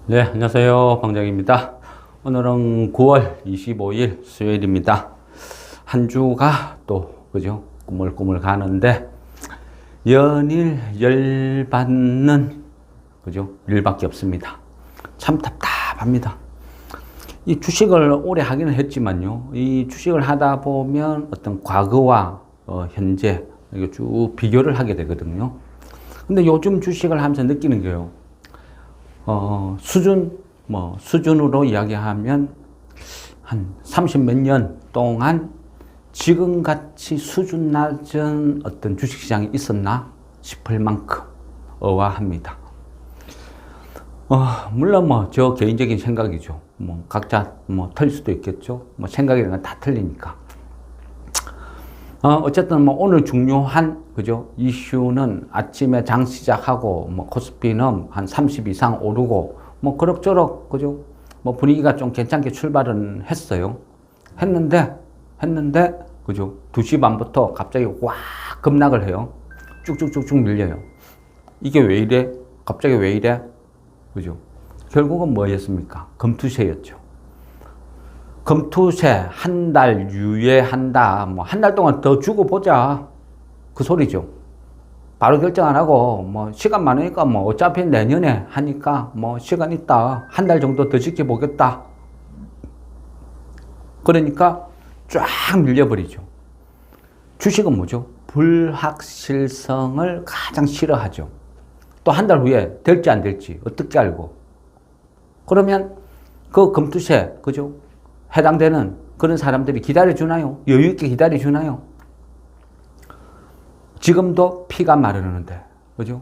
네, 안녕하세요. 방장입니다. 오늘은 9월 25일 수요일입니다. 한 주가 또, 그죠? 꾸물꾸물 가는데, 연일 열받는, 그죠? 일밖에 없습니다. 참 답답합니다. 이 주식을 오래 하기는 했지만요. 이 주식을 하다 보면 어떤 과거와 현재, 이거 쭉 비교를 하게 되거든요. 근데 요즘 주식을 하면서 느끼는 게요. 수준으로 이야기하면 한 30 몇 년 동안 지금같이 수준 낮은 어떤 주식시장이 있었나 싶을 만큼 어와합니다. 물론 저 개인적인 생각이죠. 각자 틀릴 수도 있겠죠. 생각이라는 건 다 틀리니까. 어쨌든 오늘 중요한 그죠 이슈는 아침에 장 시작하고 코스피는 한 30 이상 오르고 그럭저럭 그죠 분위기가 좀 괜찮게 출발은 했어요. 했는데 그죠 2시 반부터 갑자기 와 급락을 해요. 쭉쭉쭉쭉 밀려요. 이게 왜 이래? 갑자기 왜 이래? 그죠? 결국은 뭐였습니까? 금투세였죠. 금투세 한 달 유예한다. 한 달 동안 더 주고 보자. 그 소리죠. 바로 결정 안 하고 시간 많으니까 어차피 내년에 하니까 시간 있다. 한 달 정도 더 지켜보겠다. 그러니까 쫙 밀려버리죠. 주식은 뭐죠? 불확실성을 가장 싫어하죠. 또 한 달 후에 될지 안 될지 어떻게 알고. 그러면 그 금투세 그죠? 해당되는 그런 사람들이 기다려주나요? 여유있게 기다려주나요? 지금도 피가 마르는데, 그죠?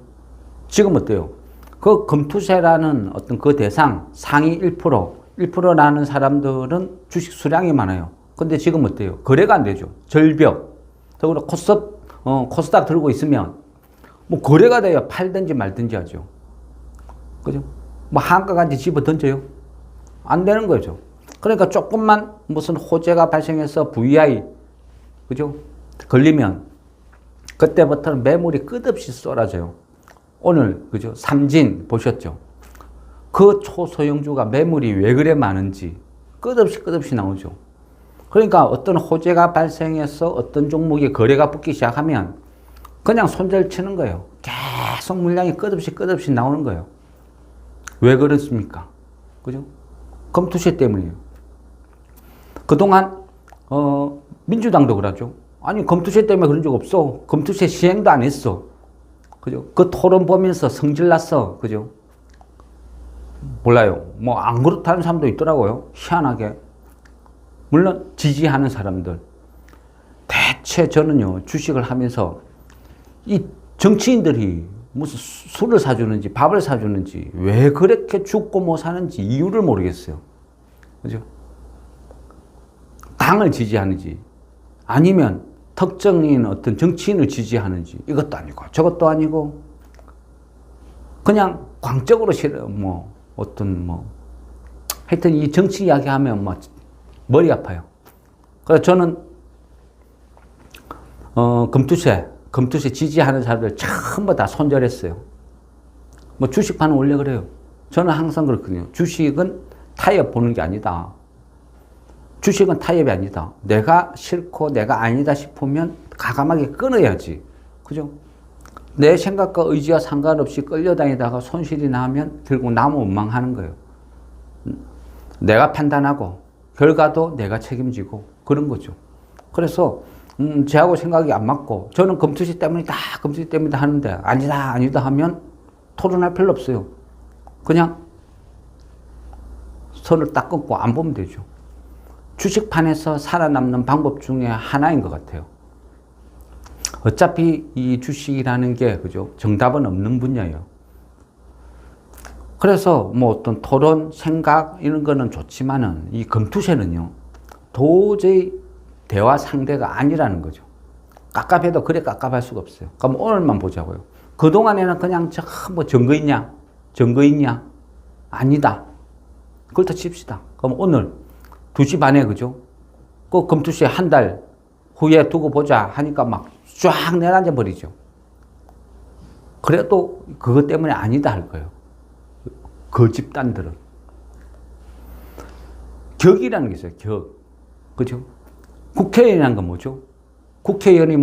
지금 어때요? 그 금투세라는 어떤 그 대상 상위 1%라는 사람들은 주식 수량이 많아요. 근데 지금 어때요? 거래가 안 되죠. 절벽. 더불어 코스닥 들고 있으면 거래가 돼야 팔든지 말든지 하죠. 그죠? 한가까지 집어 던져요? 안 되는 거죠. 그러니까 조금만 무슨 호재가 발생해서 VI, 그죠? 걸리면 그때부터는 매물이 끝없이 쏟아져요. 오늘, 그죠? 삼진 보셨죠? 그 초소형주가 매물이 왜 그래 많은지 끝없이 나오죠. 그러니까 어떤 호재가 발생해서 어떤 종목이 거래가 붙기 시작하면 그냥 손절 치는 거예요. 계속 물량이 끝없이 나오는 거예요. 왜 그렇습니까? 그죠? 금투세 때문이에요. 그동안 민주당도 그러죠. 아니 금투세 때문에 그런 적 없어. 금투세 시행도 안 했어. 그죠? 그 토론 보면서 성질났어. 그죠? 몰라요. 안 그렇다는 사람도 있더라고요. 희한하게. 물론 지지하는 사람들. 대체 저는요 주식을 하면서 이 정치인들이 무슨 술을 사주는지 밥을 사주는지 왜 그렇게 죽고 못 사는지 이유를 모르겠어요. 그죠? 당을 지지하는지 아니면 특정인 어떤 정치인을 지지하는지 이것도 아니고 저것도 아니고 그냥 광적으로 싫어요. 하여튼 이 정치 이야기하면 머리 아파요. 그래서 저는 금투세 지지하는 사람들 전부 다 손절했어요. 주식판은 원래 그래요. 저는 항상 그렇거든요. 주식은 타협 보는 게 아니다. 주식은 타협이 아니다. 내가 싫고 내가 아니다 싶으면 과감하게 끊어야지. 그죠? 내 생각과 의지와 상관없이 끌려다니다가 손실이 나면 결국 나무 원망하는 거예요. 내가 판단하고 결과도 내가 책임지고 그런 거죠. 그래서 저하고 생각이 안 맞고 저는 금투세 때문이다 하는데 아니다 하면 토론할 필요 없어요. 그냥 선을 딱 끊고 안 보면 되죠. 주식판에서 살아남는 방법 중에 하나인 것 같아요. 어차피 이 주식이라는 게 그죠 정답은 없는 분야예요. 그래서 어떤 토론 생각 이런 거는 좋지만은 이 금투세는요 도저히 대화 상대가 아니라는 거죠. 깝깝해도 그래 깝깝할 수가 없어요. 그럼 오늘만 보자고요. 그동안에는 그냥 증거 있냐? 아니다. 그걸 다 칩시다. 그럼 오늘 2시 반에 그죠? 그 금투세 한 달 후에 두고 보자 하니까 쫙 내려앉아 버리죠. 그래도 그것 때문에 아니다 할 거예요. 그 집단들은. 격이라는 게 있어요. 격. 그죠? 국회의원이라는 건 뭐죠? 국회의원이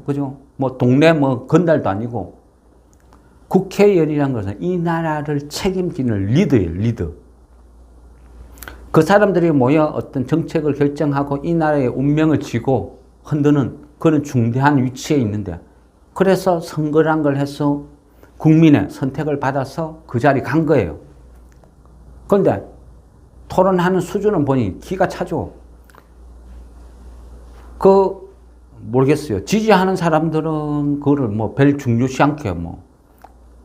그죠? 동네 건달도 아니고, 국회의원이라는 것은 이 나라를 책임지는 리더예요, 리더. 그 사람들이 모여 어떤 정책을 결정하고 이 나라의 운명을 쥐고 흔드는 그런 중대한 위치에 있는데, 그래서 선거란 걸 해서 국민의 선택을 받아서 그 자리에 간 거예요. 그런데 토론하는 수준은 보니 기가 차죠. 모르겠어요. 지지하는 사람들은 그거를 별 중요시 않게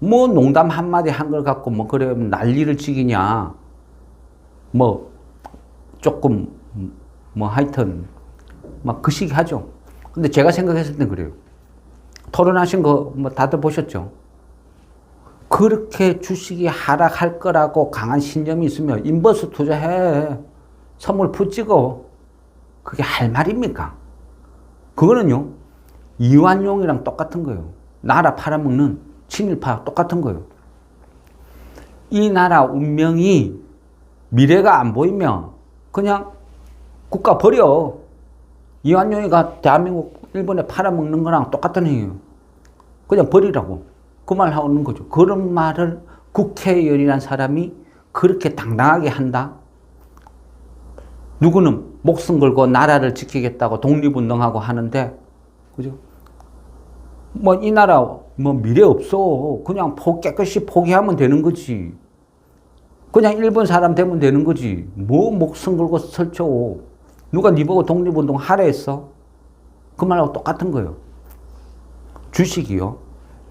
농담 한마디 한 걸 갖고 그래 난리를 치기냐. 조금 하여튼 그 시기 하죠. 근데 제가 생각했을 땐 그래요. 토론하신 거 다들 보셨죠? 그렇게 주식이 하락할 거라고 강한 신념이 있으면 인버스 투자해. 선물 푸 찍어. 그게 할 말입니까? 그거는요, 이완용이랑 똑같은 거예요. 나라 팔아먹는 친일파 똑같은 거예요. 이 나라 운명이 미래가 안 보이면 그냥 국가 버려. 이완용이가 대한민국 일본에 팔아먹는 거랑 똑같은 행위예요. 그냥 버리라고. 그 말 하는 거죠. 그런 말을 국회의원이라는 사람이 그렇게 당당하게 한다? 누구는 목숨 걸고 나라를 지키겠다고 독립운동하고 하는데, 그죠? 이 나라, 미래 없어. 그냥 깨끗이 포기하면 되는 거지. 그냥 일본 사람 되면 되는 거지. 목숨 걸고 설쳐. 누가 니 보고 독립운동 하라 했어? 그 말하고 똑같은 거예요. 주식이요.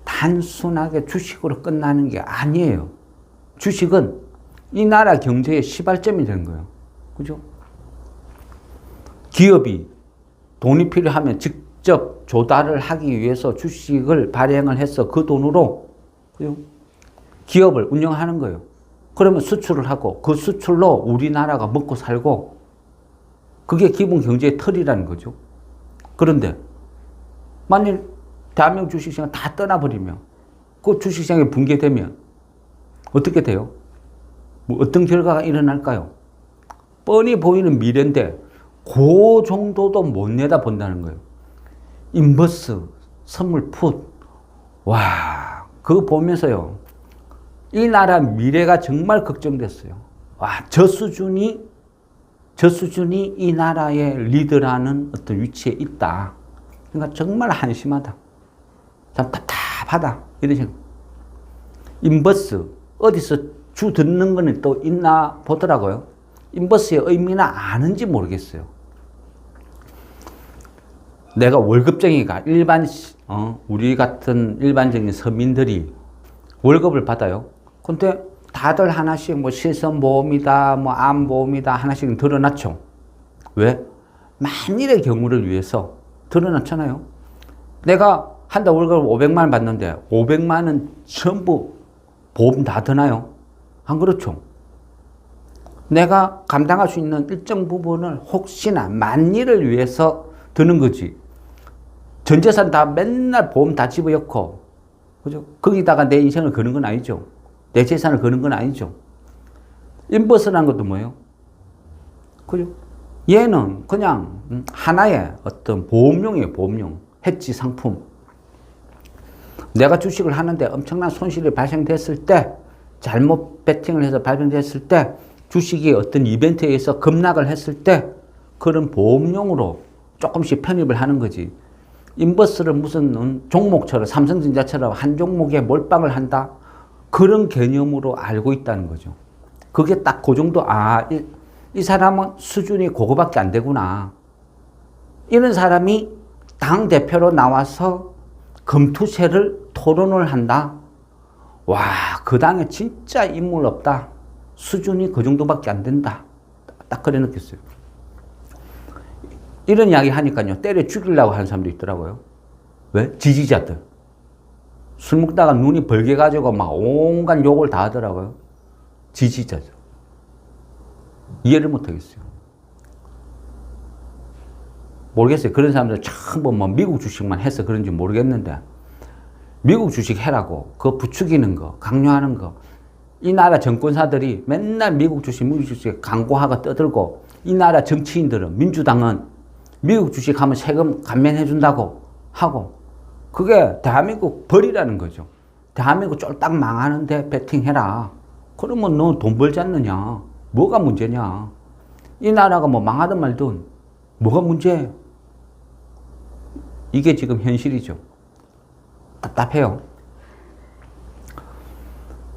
단순하게 주식으로 끝나는 게 아니에요. 주식은 이 나라 경제의 시발점이 되는 거예요. 그죠? 기업이 돈이 필요하면 직접 조달을 하기 위해서 주식을 발행을 해서 그 돈으로 기업을 운영하는 거예요. 그러면 수출을 하고 그 수출로 우리나라가 먹고 살고 그게 기본 경제의 틀이라는 거죠. 그런데 만일 대한민국 주식시장 다 떠나버리면 그 주식시장이 붕괴되면 어떻게 돼요? 어떤 결과가 일어날까요? 뻔히 보이는 미래인데 그 정도도 못 내다본다는 거예요. 인버스, 선물 풋. 와, 그거 보면서요. 이 나라 미래가 정말 걱정됐어요. 와, 저 수준이 이 나라의 리더라는 어떤 위치에 있다. 그러니까 정말 한심하다. 참 답답하다. 이런 생각. 인버스, 어디서 주 듣는 거는 또 있나 보더라고요. 인버스의 의미나 아는지 모르겠어요. 내가 월급쟁이가 우리 같은 일반적인 서민들이 월급을 받아요. 근데 다들 하나씩 실손보험이다, 암보험이다 하나씩 드러났죠. 왜? 만일의 경우를 위해서 드러났잖아요. 내가 한 달 월급을 500만 원 받는데 500만 원 전부 보험 다 드나요? 안 그렇죠. 내가 감당할 수 있는 일정 부분을 혹시나 만일을 위해서 드는 거지. 전 재산 다 맨날 보험 다 집어넣고, 그죠? 거기다가 내 인생을 거는 건 아니죠. 내 재산을 거는 건 아니죠. 인버스라는 것도 뭐예요? 그죠? 얘는 그냥 하나의 어떤 보험용이에요, 보험용. 해지 상품. 내가 주식을 하는데 엄청난 손실이 발생됐을 때, 잘못 베팅을 해서 발생됐을 때, 주식이 어떤 이벤트에 의해서 급락을 했을 때, 그런 보험용으로 조금씩 편입을 하는 거지. 인버스를 무슨 종목처럼, 삼성전자처럼 한 종목에 몰빵을 한다? 그런 개념으로 알고 있다는 거죠. 그게 딱 그 정도, 이 사람은 수준이 그거밖에 안 되구나. 이런 사람이 당대표로 나와서 금투세를 토론을 한다? 와, 그 당에 진짜 인물 없다. 수준이 그 정도밖에 안 된다. 딱 그래 느꼈어요. 이런 이야기 하니까요, 때려 죽이려고 하는 사람도 있더라고요. 왜? 지지자들. 술 먹다가 눈이 벌게가지고 막 온갖 욕을 다 하더라고요. 지지자들. 이해를 못 하겠어요. 모르겠어요. 그런 사람들 전부 미국 주식만 해서 그런지 모르겠는데, 미국 주식 해라고, 그거 부추기는 거, 강요하는 거, 이 나라 정권사들이 맨날 미국 주식 광고하고 떠들고, 이 나라 정치인들은, 민주당은 미국 주식 하면 세금 감면해준다고 하고, 그게 대한민국 벌이라는 거죠. 대한민국 쫄딱 망하는데 베팅해라. 그러면 너 돈 벌지 않느냐? 뭐가 문제냐? 이 나라가 뭐 망하든 말든 뭐가 문제예요? 이게 지금 현실이죠. 답답해요.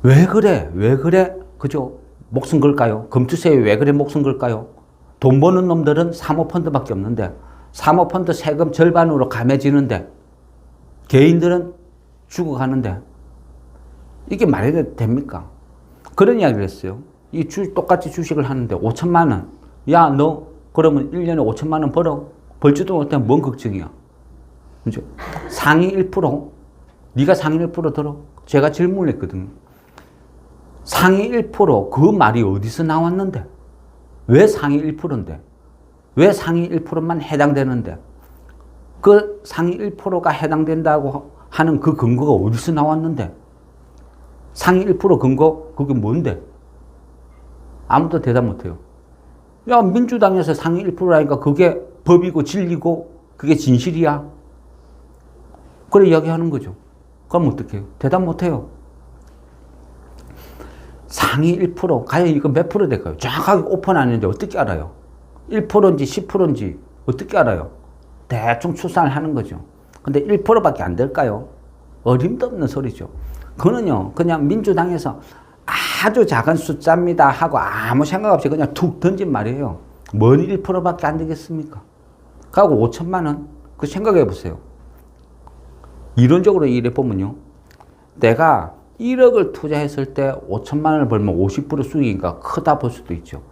왜 그래? 왜 그래? 그죠? 목숨 걸까요? 금투세에 왜 그래 목숨 걸까요? 돈 버는 놈들은 사모펀드밖에 없는데, 사모펀드 세금 절반으로 감해지는데, 개인들은 죽어가는데, 이게 말이 됩니까? 그런 이야기를 했어요. 똑같이 주식을 하는데 5천만 원. 야, 너 그러면 1년에 5천만 원 벌어? 벌지도 못하면 뭔 걱정이야? 그죠? 상위 1%? 네가 상위 1% 들어? 제가 질문을 했거든요. 상위 1%그 말이 어디서 나왔는데? 왜 상위 1%인데? 왜 상위 1%만 해당되는데? 그 상위 1%가 해당된다고 하는 그 근거가 어디서 나왔는데? 상위 1% 근거? 그게 뭔데? 아무도 대답 못해요. 야, 민주당에서 상위 1%라니까 그게 법이고 진리고 그게 진실이야? 그래 이야기하는 거죠. 그럼 어떡해요? 대답 못해요. 상위 1%, 과연 이거 몇 프로 될까요? 정확하게 오픈 안 했는데 어떻게 알아요? 1%인지 10%인지 어떻게 알아요? 대충 추산을 하는 거죠. 근데 1%밖에 안 될까요? 어림도 없는 소리죠. 그거는요, 그냥 민주당에서 아주 작은 숫자입니다 하고 아무 생각 없이 그냥 툭 던진 말이에요. 뭔 1%밖에 안 되겠습니까? 그하고 5천만 원? 그 생각해 보세요. 이론적으로 이래 보면요. 내가 1억을 투자했을 때 5천만 원을 벌면 50% 수익이니까 크다 볼 수도 있죠.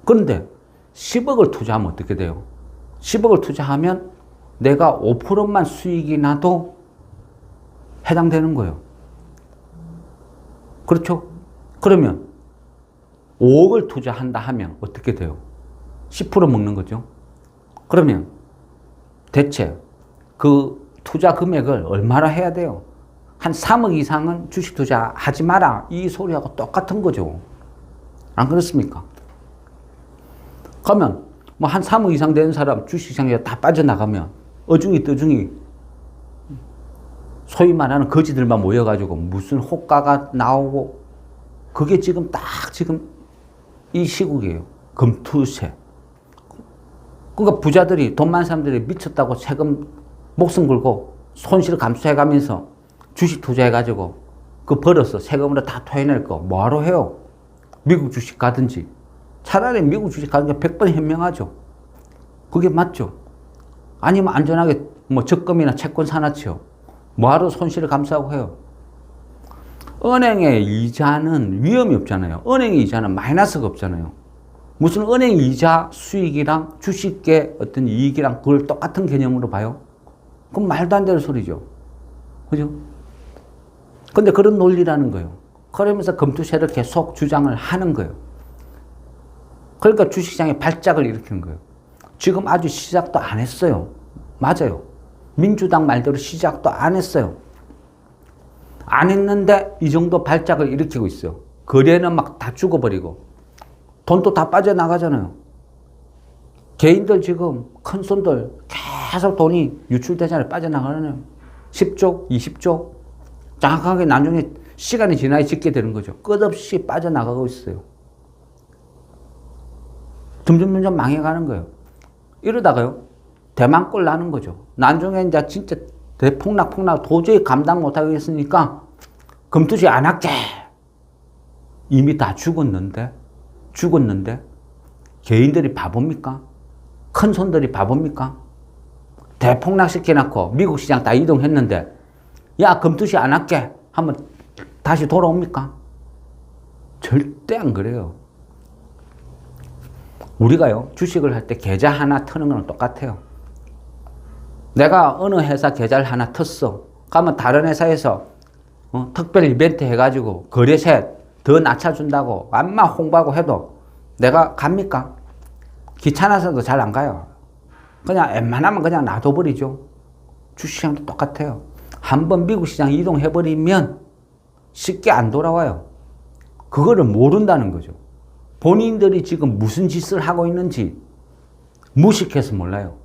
그런데 10억을 투자하면 어떻게 돼요? 10억을 투자하면 내가 5%만 수익이 나도 해당되는 거예요. 그렇죠? 그러면 5억을 투자한다 하면 어떻게 돼요? 10% 먹는 거죠. 그러면 대체 그 투자 금액을 얼마나 해야 돼요? 한 3억 이상은 주식 투자하지 마라. 이 소리하고 똑같은 거죠. 안 그렇습니까? 그러면 뭐 한 3억 이상 되는 사람 주식시장에 다 빠져나가면 어중이 떠중이 소위 말하는 거지들만 모여가지고 무슨 호가가 나오고 그게 지금 딱 지금 이 시국이에요. 금투세. 그러니까 부자들이 돈 많은 사람들이 미쳤다고 세금 목숨 걸고 손실 감수해가면서 주식 투자해가지고 그 벌어서 세금으로 다 토해낼 거 뭐하러 해요? 미국 주식 가든지. 차라리 미국 주식 가는 게 100번 현명하죠. 그게 맞죠. 아니면 안전하게 뭐 적금이나 채권 사놨죠. 뭐하러 손실을 감수하고 해요? 은행의 이자는 위험이 없잖아요. 은행의 이자는 마이너스가 없잖아요. 무슨 은행 이자 수익이랑 주식의 어떤 이익이랑 그걸 똑같은 개념으로 봐요? 그럼 말도 안 되는 소리죠. 그죠? 근데 그런 논리라는 거예요. 그러면서 금투세를 계속 주장을 하는 거예요. 그러니까 주식시장에 발작을 일으키는 거예요. 지금 아직 시작도 안 했어요. 맞아요. 민주당 말대로 시작도 안 했어요. 안 했는데 이 정도 발작을 일으키고 있어요. 거래는 막 다 죽어버리고 돈도 다 빠져나가잖아요. 개인들 지금 큰 손들 계속 돈이 유출되잖아요. 빠져나가잖아요. 10조, 20조 정확하게 나중에 시간이 지나야 짓게 되는 거죠. 끝없이 빠져나가고 있어요. 점점 망해가는 거예요. 이러다가요. 대만꼴 나는 거죠. 나중에 이제 진짜 대폭락 도저히 감당 못하겠으니까 금투시 안 할게. 이미 다 죽었는데 개인들이 바보입니까? 큰 손들이 바보입니까? 대폭락 시켜놓고 미국 시장 다 이동했는데 야 금투시 안 할게 하면 다시 돌아옵니까? 절대 안 그래요. 우리가요 주식을 할 때 계좌 하나 트는 거랑 똑같아요. 내가 어느 회사 계좌를 하나 텄어. 그러면 다른 회사에서 특별 이벤트 해가지고 거래세 더 낮춰준다고 암만 홍보하고 해도 내가 갑니까? 귀찮아서도 잘 안 가요. 그냥 웬만하면 그냥 놔둬버리죠. 주식시장도 똑같아요. 한번 미국 시장 이동해버리면 쉽게 안 돌아와요. 그거를 모른다는 거죠. 본인들이 지금 무슨 짓을 하고 있는지 무식해서 몰라요.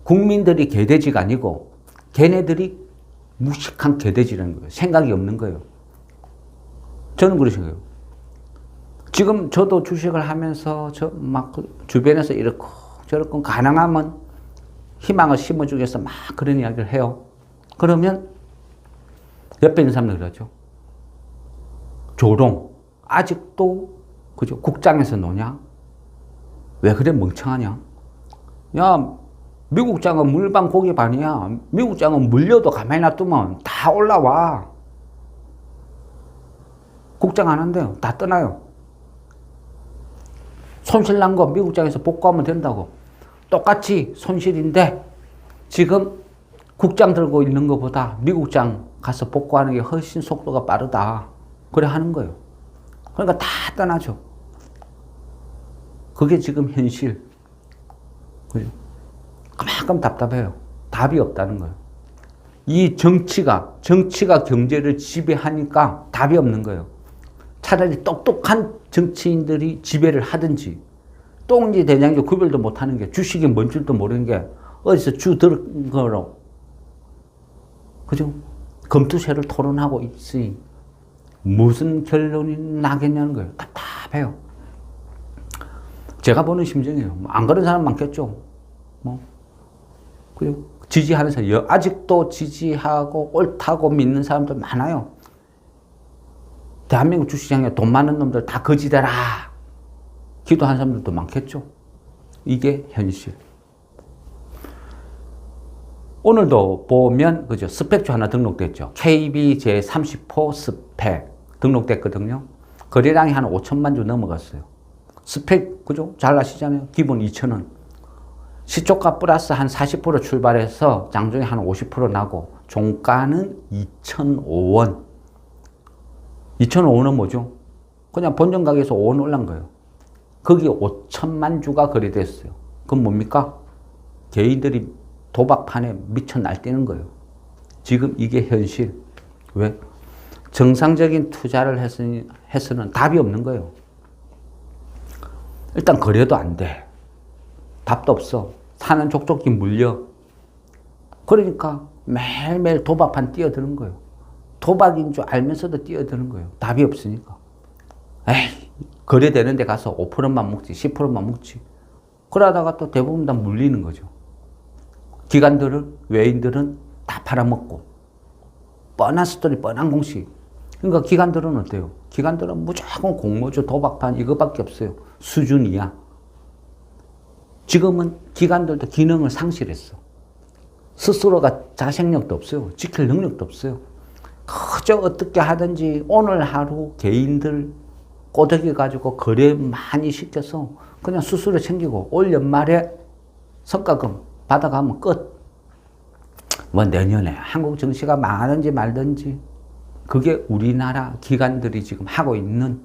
국민들이 개돼지가 아니고 걔네들이 무식한 개돼지라는 거예요. 생각이 없는 거예요. 저는 그렇게 생각해요. 지금 저도 주식을 하면서 저 막 주변에서 이렇게 저렇게 가능하면 희망을 심어주기 위해서 막 그런 이야기를 해요. 그러면 옆에 있는 사람들 그러죠. 조롱. 아직도 그죠? 국장에서 노냐? 왜 그래 멍청하냐? 야, 미국 장은 물반 고기 반이야. 미국 장은 물려도 가만히 놔두면 다 올라와. 국장 안 한대요. 다 떠나요. 손실 난 거 미국 장에서 복구하면 된다고. 똑같이 손실인데 지금 국장 들고 있는 것보다 미국 장 가서 복구하는 게 훨씬 속도가 빠르다. 그래 하는 거예요. 그러니까 다 떠나죠. 그게 지금 현실. 그죠? 그만큼 답답해요. 답이 없다는 거예요. 이 정치가 경제를 지배하니까 답이 없는 거예요. 차라리 똑똑한 정치인들이 지배를 하든지, 똥인지 대장인지 구별도 못하는 게, 주식이 뭔 줄도 모르는 게 어디서 주 들은 거로, 그죠? 검투세를 토론하고 있으니 무슨 결론이 나겠냐는 거예요. 답답해요. 제가 보는 심정이에요. 안 그런 사람 많겠죠. 그리고 지지하는 사람, 아직도 지지하고 옳다고 믿는 사람들 많아요. 대한민국 주식시장에 돈 많은 놈들 다 거지대라 기도하는 사람들도 많겠죠. 이게 현실. 오늘도 보면 그죠, 스펙주 하나 등록됐죠. KB 제30호 스펙 등록됐거든요. 거래량이 한 5천만 주 넘어갔어요. 스펙 그죠? 잘 아시잖아요. 기본 2,000원. 시초가 플러스 한 40% 출발해서 장중에 한 50% 나고 종가는 2,005원. 2,005원은 뭐죠? 그냥 본전 가격에서 5원 올란 거예요. 거기 5천만 주가 거래됐어요. 그건 뭡니까? 개인들이 도박판에 미쳐 날뛰는 거예요. 지금 이게 현실. 왜? 정상적인 투자를 해서는 답이 없는 거예요. 일단 거래도 안 돼. 답도 없어. 사는 족족히 물려. 그러니까 매일매일 도박판 뛰어드는 거예요. 도박인 줄 알면서도 뛰어드는 거예요. 답이 없으니까. 에이, 거래되는 데 가서 5%만 먹지, 10%만 먹지. 그러다가 또 대부분 다 물리는 거죠. 기관들은, 외인들은 다 팔아먹고. 뻔한 스토리, 뻔한 공식. 그러니까 기관들은 어때요? 기관들은 무조건 공모주, 도박판 이거밖에 없어요. 수준이야. 지금은 기관들도 기능을 상실했어. 스스로가 자생력도 없어요. 지킬 능력도 없어요. 그저 어떻게 하든지 오늘 하루 개인들 꼬드기 가지고 거래 많이 시켜서 그냥 수수료 챙기고 올 연말에 성과금 받아가면 끝. 뭐 내년에 한국 증시가 망하든지 말든지 그게 우리나라 기관들이 지금 하고 있는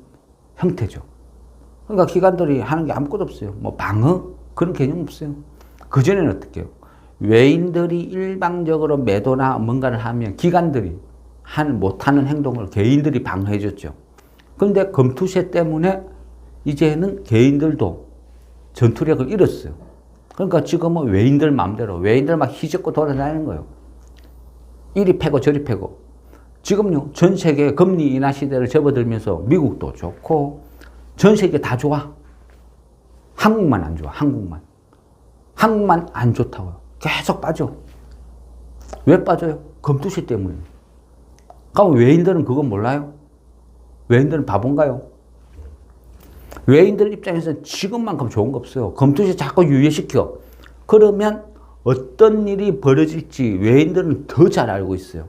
형태죠. 그러니까 기관들이 하는 게 아무것도 없어요. 뭐 방어? 그런 개념 없어요. 그전에는 어떻게 해요? 외인들이 일방적으로 매도나 뭔가를 하면 기관들이 못하는 행동을 개인들이 방어해 줬죠. 그런데 검투세 때문에 이제는 개인들도 전투력을 잃었어요. 그러니까 지금은 외인들 마음대로, 외인들 막 휘젓고 돌아다니는 거예요. 이리 패고 저리 패고. 지금요, 전 세계 금리 인하 시대를 접어들면서 미국도 좋고, 전 세계 다 좋아. 한국만 안 좋아, 한국만. 한국만 안 좋다고요. 계속 빠져. 왜 빠져요? 검투세 때문에. 그럼 외인들은 그거 몰라요? 외인들은 바본가요? 외인들 입장에서 지금만큼 좋은 거 없어요. 검투세 자꾸 유예시켜. 그러면 어떤 일이 벌어질지 외인들은 더 잘 알고 있어요.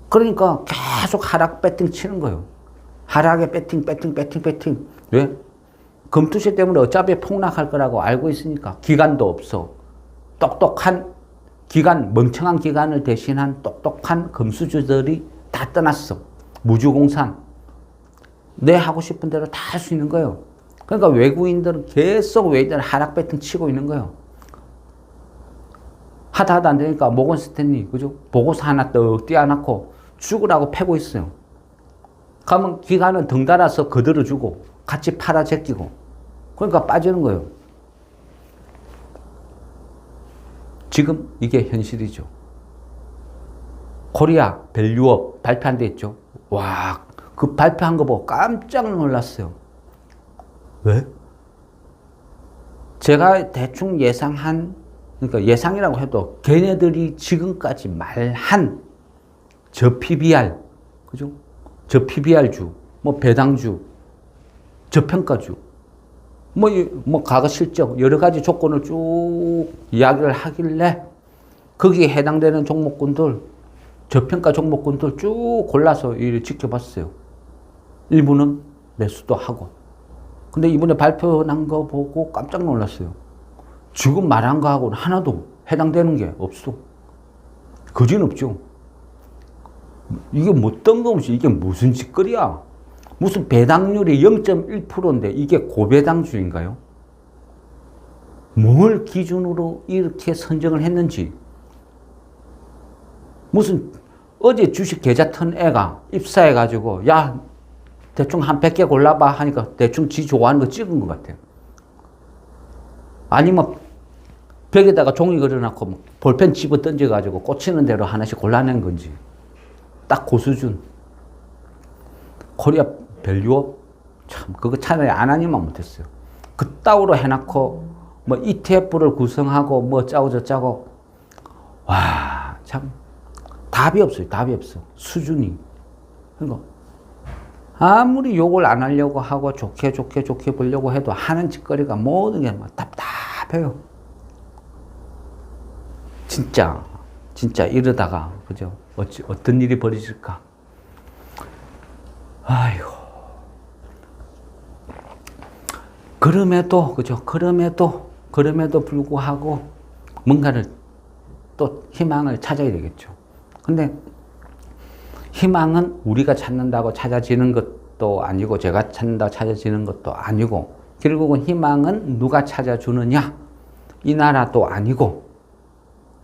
그러니까 계속 하락 배팅 치는 거예요. 하락에 배팅. 왜? 검투세 때문에 어차피 폭락할 거라고 알고 있으니까. 기관도 없어. 똑똑한 기관, 멍청한 기관을 대신한 똑똑한 금수저들이 다 떠났어. 무주공산. 내 하고 싶은 대로 다 할 수 있는 거예요. 그러니까 외국인들은 계속 외인들은 하락 배팅 치고 있는 거예요. 하다 안 되니까 모건 스탠리, 그죠? 보고서 하나 떡 띄워놓고 죽으라고 패고 있어요. 그러면 기관은 덩달아서 거들어주고 같이 팔아 제끼고 그러니까 빠지는 거예요. 지금 이게 현실이죠. 코리아 밸류업 발표한 데 있죠. 와, 그 발표한 거 보고 깜짝 놀랐어요. 왜? 제가 대충 예상한, 그러니까 예상이라고 해도 걔네들이 지금까지 말한 저 PBR, 그죠? 저 PBR주, 뭐 배당주, 저평가주, 뭐 과거 실적, 여러 가지 조건을 쭉 이야기를 하길래 거기에 해당되는 종목군들, 저평가 종목군들 쭉 골라서 이를 지켜봤어요. 일부는 매수도 하고. 근데 이번에 발표 난 거 보고 깜짝 놀랐어요. 지금 말한 거하고는 하나도 해당되는 게 없어. 거진 없죠. 이게 뭐 뜬금없이 이게 무슨 짓거리야. 무슨 배당률이 0.1%인데 이게 고배당주인가요? 뭘 기준으로 이렇게 선정을 했는지. 무슨 어제 주식 계좌 턴 애가 입사해가지고 야 대충 한 100개 골라봐 하니까 대충 지 좋아하는 거 찍은 것 같아요. 아니면 벽에다가 종이 그려놓고 볼펜 집어 던져가지고 꽂히는 대로 하나씩 골라낸 건지. 딱 그 수준. 코리아 밸류업 참 그거 차라리 안 하니만 못했어요. 그따위로 해놓고 뭐 ETF를 구성하고 뭐 짜고 저짜고 와 참 답이 없어요. 답이 없어. 수준이. 그러니까 아무리 욕을 안 하려고 하고 좋게 보려고 해도 하는 짓거리가 모든 게 막 답답해요. 진짜 이러다가 그죠? 어떤 일이 벌어질까? 아이고. 그럼에도 그죠? 그럼에도 불구하고 뭔가를 또 희망을 찾아야 되겠죠. 근데 희망은 우리가 찾는다고 찾아지는 것도 아니고 제가 찾는다고 찾아지는 것도 아니고 결국은 희망은 누가 찾아주느냐? 이 나라도 아니고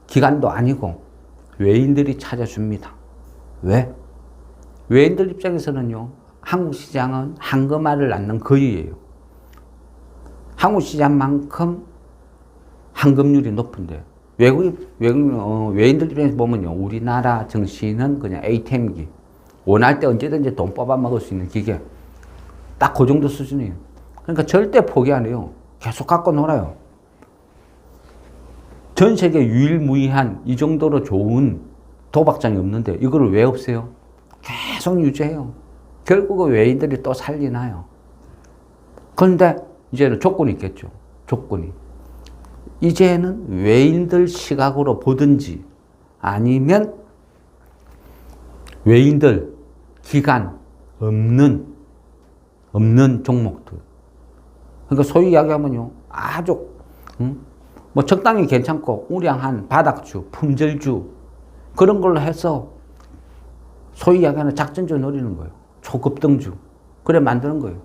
기관도 아니고 외인들이 찾아줍니다. 왜? 외인들 입장에서는요. 한국 시장은 한금알을 낳는 거위예요. 한국 시장만큼 황금률이 높은데 외인들 입장에서 보면요. 우리나라 증시는 그냥 ATM기. 원할 때 언제든지 돈 뽑아 먹을 수 있는 기계. 딱 그 정도 수준이에요. 그러니까 절대 포기 안 해요. 계속 갖고 놀아요. 전 세계 유일무이한 이 정도로 좋은 도박장이 없는데 이거를 왜 없애요? 계속 유지해요. 결국은 외인들이 또 살리나요. 그런데 이제는 조건이 있겠죠. 조건이. 이제는 외인들 시각으로 보든지 아니면 외인들 기간 없는 종목들. 그러니까 소위 이야기하면요. 아주 뭐 적당히 괜찮고 우량한 바닥주, 품절주 그런 걸로 해서 소위 이야기하는 작전주 노리는 거예요. 초급등주. 그래 만드는 거예요.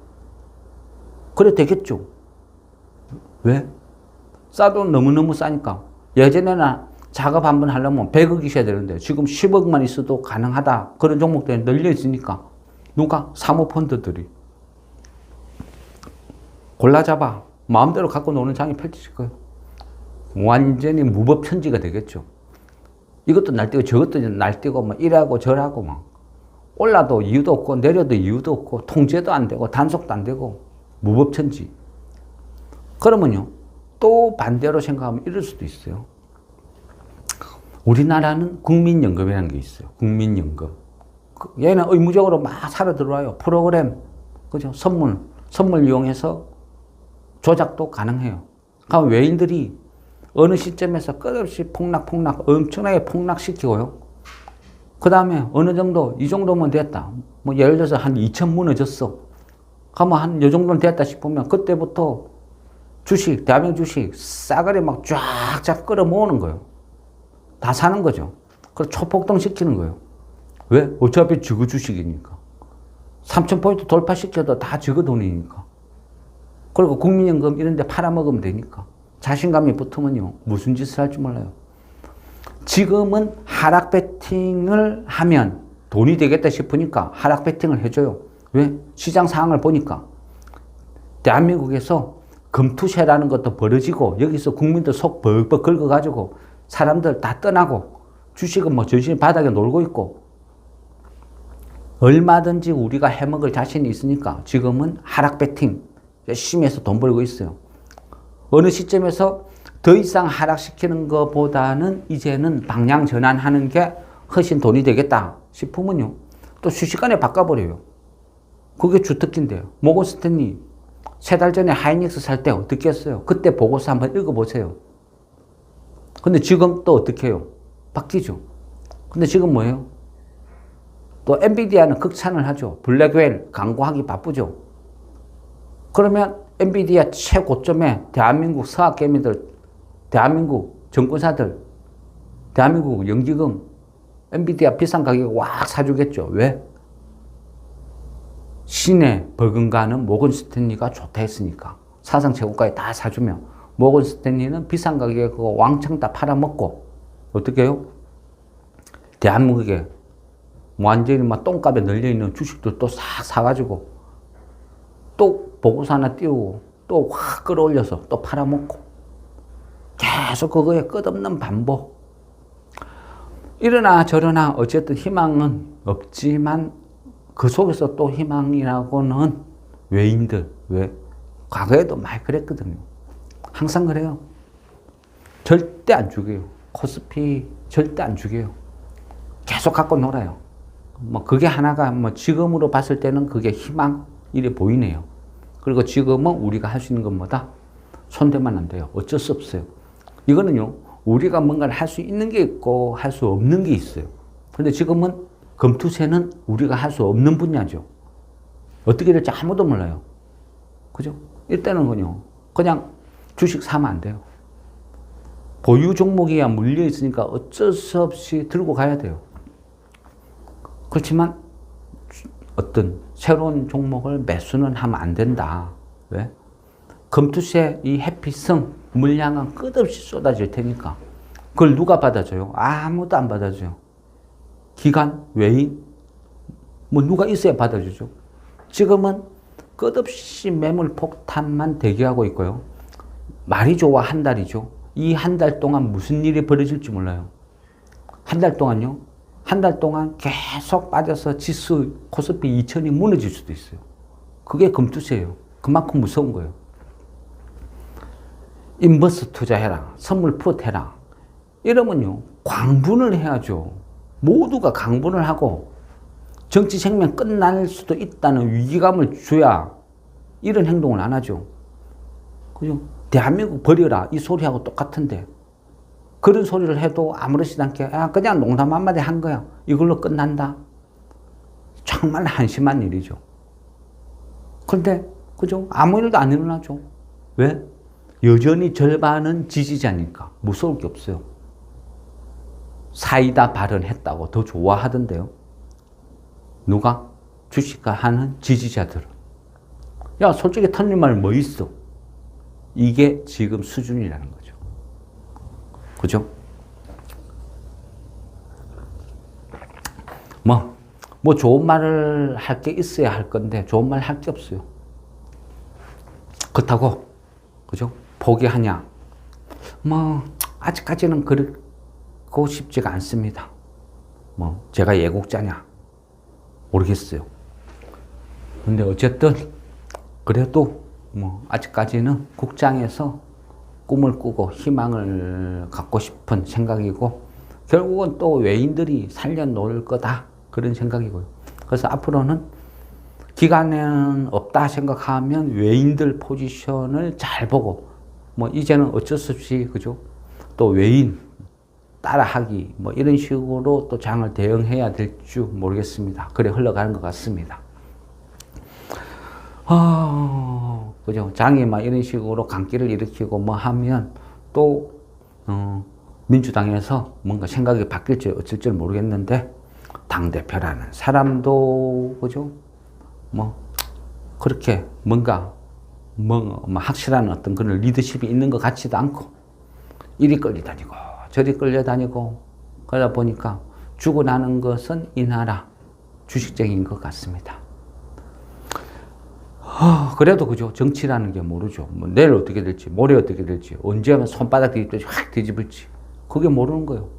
그래 되겠죠. 왜? 싸도 너무너무 싸니까. 예전에는 작업 한번 하려면 100억 있어야 되는데 지금 10억만 있어도 가능하다. 그런 종목들이 널려 있으니까 누가? 사모펀드들이 골라잡아 마음대로 갖고 노는 장이 펼쳐질 거예요. 완전히 무법천지가 되겠죠. 이것도 날뛰고 저것도 날뛰고 막 이래하고 저래하고 막 올라도 이유도 없고 내려도 이유도 없고 통제도 안 되고 단속도 안 되고 무법천지. 그러면요. 또 반대로 생각하면 이럴 수도 있어요. 우리나라는 국민연금이라는 게 있어요. 국민연금. 얘는 의무적으로 막 살아 들어와요. 프로그램, 그죠? 선물 이용해서 조작도 가능해요. 그럼 외인들이 어느 시점에서 끝없이 폭락, 엄청나게 폭락시키고요. 그 다음에 어느 정도, 이 정도면 됐다. 뭐 예를 들어서 한 2천 무너졌어. 그러면 한 이 정도는 됐다 싶으면 그때부터 주식, 대한민국 주식 싸그리 막 쫙쫙 끌어모으는 거예요. 다 사는 거죠. 그래서 초폭등 시키는 거예요. 왜? 어차피 저거 주식이니까. 3,000포인트 돌파시켜도 다 저거 돈이니까. 그리고 국민연금 이런 데 팔아먹으면 되니까. 자신감이 붙으면요. 무슨 짓을 할지 몰라요. 지금은 하락 베팅을 하면 돈이 되겠다 싶으니까 하락 베팅을 해줘요. 왜? 시장 상황을 보니까 대한민국에서 금투세라는 것도 벌어지고 여기서 국민들 속 벌벌 긁어가지고 사람들 다 떠나고 주식은 뭐 전신 바닥에 놀고 있고 얼마든지 우리가 해먹을 자신이 있으니까 지금은 하락 배팅 열심히 해서 돈 벌고 있어요. 어느 시점에서 더 이상 하락시키는 것보다는 이제는 방향 전환하는 게 훨씬 돈이 되겠다 싶으면요. 또 순식간에 바꿔버려요. 그게 주특기인데요. 모건 스탠리 3달 전에 하이닉스 살 때 어떻게 했어요? 그때 보고서 한번 읽어보세요. 근데 지금 또 어떻게 해요? 바뀌죠. 근데 지금 뭐예요? 또 엔비디아는 극찬을 하죠. 블랙웰 광고하기 바쁘죠. 그러면 엔비디아 최고점에 대한민국 서학개미들, 대한민국 정권사들, 대한민국 연기금 엔비디아 비싼 가격에 왁 사주겠죠. 왜? 신의 버금가는 모건 스탠리가 좋다 했으니까 사상 최고가에 다 사주면 모건 스탠리는 비싼 가격에 그거 왕창 다 팔아먹고 어떻게 해요? 대한민국에 완전히 막 똥값에 널려있는 주식들 또 싹 사가지고 또 보고서 하나 띄우고 또 확 끌어올려서 또 팔아먹고 계속 그거에 끝없는 반복. 이러나 저러나 어쨌든 희망은 없지만 그 속에서 또 희망이라고는 외인들, 왜? 과거에도 많이 그랬거든요. 항상 그래요. 절대 안 죽여요. 코스피 절대 안 죽여요. 계속 갖고 놀아요. 뭐 그게 하나가 뭐 지금으로 봤을 때는 그게 희망 이래 보이네요. 그리고 지금은 우리가 할 수 있는 것보다 손대면 안 돼요. 어쩔 수 없어요. 이거는요, 우리가 뭔가를 할 수 있는 게 있고 할 수 없는 게 있어요. 근데 지금은 금투세는 우리가 할 수 없는 분야죠. 어떻게 될지 아무도 몰라요. 그죠? 일단은 그냥 주식 사면 안 돼요. 보유 종목이야 물려 있으니까 어쩔 수 없이 들고 가야 돼요. 그렇지만 어떤 새로운 종목을 매수는 하면 안 된다. 왜? 금투세 이 햇빛성 물량은 끝없이 쏟아질 테니까 그걸 누가 받아줘요? 아무도 안 받아줘요. 기관, 외인, 뭐 누가 있어야 받아주죠. 지금은 끝없이 매물 폭탄만 대기하고 있고요. 말이 좋아 한 달이죠. 이 한 달 동안 무슨 일이 벌어질지 몰라요. 한 달 동안요. 한 달 동안 계속 빠져서 지수 코스피 2000이 무너질 수도 있어요. 그게 금투세예요. 그만큼 무서운 거예요. 인버스 투자해라. 선물 풋 해라. 이러면요. 광분을 해야죠. 모두가 강분을 하고 정치 생명 끝날 수도 있다는 위기감을 줘야 이런 행동을 안 하죠. 그죠? 대한민국 버려라. 이 소리하고 똑같은데. 그런 소리를 해도 아무렇지도 않게 그냥 농담 한마디 한 거야. 이걸로 끝난다. 정말 한심한 일이죠. 그런데 그죠? 아무 일도 안 일어나죠. 왜? 여전히 절반은 지지자니까 무서울 게 없어요. 사이다 발언했다고 더 좋아하던데요. 누가? 주식가 하는 지지자들은. 야, 솔직히 틀린 말 뭐 있어? 이게 지금 수준이라는 거죠. 그죠? 뭐 좋은 말을 할 게 있어야 할 건데 좋은 말 할 게 없어요. 그렇다고 그죠? 포기하냐? 아직까지는 그렇고 싶지가 않습니다. 제가 예국자냐? 모르겠어요. 근데 어쨌든 그래도 아직까지는 국장에서 꿈을 꾸고 희망을 갖고 싶은 생각이고 결국은 또 외인들이 살려놓을 거다 그런 생각이고요. 그래서 앞으로는 기간은 없다 생각하면 외인들 포지션을 잘 보고 이제는 어쩔 수 없이 그죠? 또 외인 따라하기 이런 식으로 또 장을 대응해야 될 줄 모르겠습니다. 그래 흘러가는 것 같습니다. 그죠? 장이 이런 식으로 강기를 일으키고 하면 또 민주당에서 뭔가 생각이 바뀔지 어쩔지 모르겠는데 당대표라는 사람도 그죠? 그렇게 뭔가 확실한 어떤 그런 리더십이 있는 것 같지도 않고 이리 끌려다니고 저리 끌려다니고 그러다 보니까 주고 나는 것은 이 나라 주식쟁이인 것 같습니다. 그래도 그죠. 정치라는 게 모르죠. 뭐 내일 어떻게 될지, 모레 어떻게 될지, 언제 하면 손바닥 뒤집듯이 확 뒤집을지. 그게 모르는 거예요.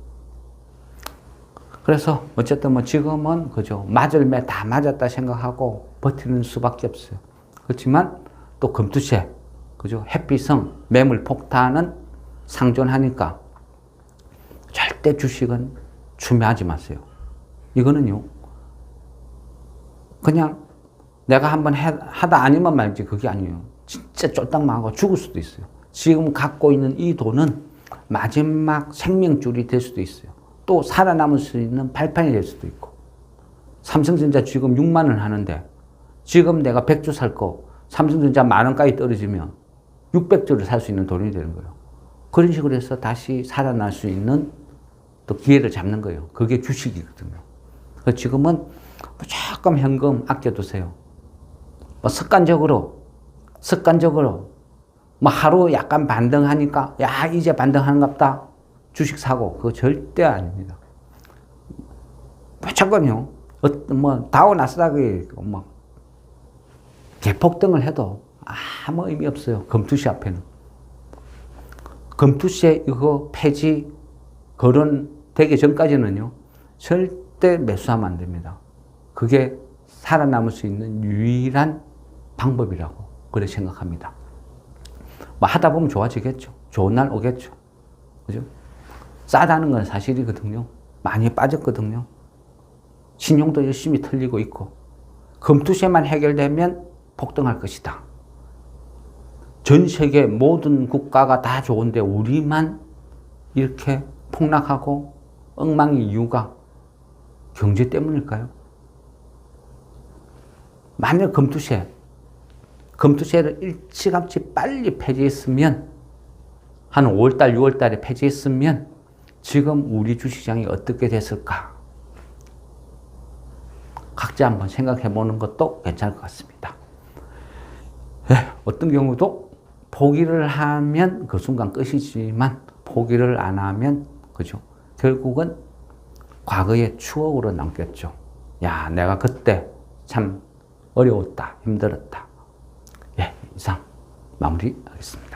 그래서 어쨌든 뭐 지금은 그죠. 맞을 매 다 맞았다 생각하고 버티는 수밖에 없어요. 그렇지만 또 금투세, 그죠. 햇빛성, 매물 폭탄은 상존하니까 절대 주식은 추매하지 마세요. 이거는요. 그냥 내가 한번 하다 아니면 말지 그게 아니에요. 진짜 쫄딱 망하고 죽을 수도 있어요. 지금 갖고 있는 이 돈은 마지막 생명줄이 될 수도 있어요. 또 살아남을 수 있는 발판이 될 수도 있고. 삼성전자 지금 6만 원 하는데 지금 내가 100주 살 거 삼성전자 만 원까지 떨어지면 600주를 살 수 있는 돈이 되는 거예요. 그런 식으로 해서 다시 살아날 수 있는 또 기회를 잡는 거예요. 그게 주식이거든요. 그래서 지금은 무조건 현금 아껴두세요. 뭐 습관적으로 뭐 하루 약간 반등하니까 야 이제 반등하는갑다 주식 사고 그거 절대 아닙니다. 무조건요. 뭐 다우 나스닥이 뭐 개폭등을 해도 아무 의미 없어요. 금투시 앞에는. 금투시에 이거 폐지 거론되기 전까지는요. 절대 매수하면 안 됩니다. 그게 살아남을 수 있는 유일한 방법이라고 그렇게 생각합니다. 뭐 하다 보면 좋아지겠죠. 좋은 날 오겠죠. 그죠? 싸다는 건 사실이거든요. 많이 빠졌거든요. 신용도 열심히 털리고 있고 금투세만 해결되면 폭등할 것이다. 전 세계 모든 국가가 다 좋은데 우리만 이렇게 폭락하고 엉망인 이유가 경제 때문일까요? 만약 금투세를 일찌감치 빨리 폐지했으면 한 5월달, 6월달에 폐지했으면 지금 우리 주식시장이 어떻게 됐을까? 각자 한번 생각해 보는 것도 괜찮을 것 같습니다. 네, 어떤 경우도 포기를 하면 그 순간 끝이지만 포기를 안 하면 그죠? 결국은 과거의 추억으로 남겠죠. 야, 내가 그때 참 어려웠다, 힘들었다. 예, 이상 마무리하겠습니다.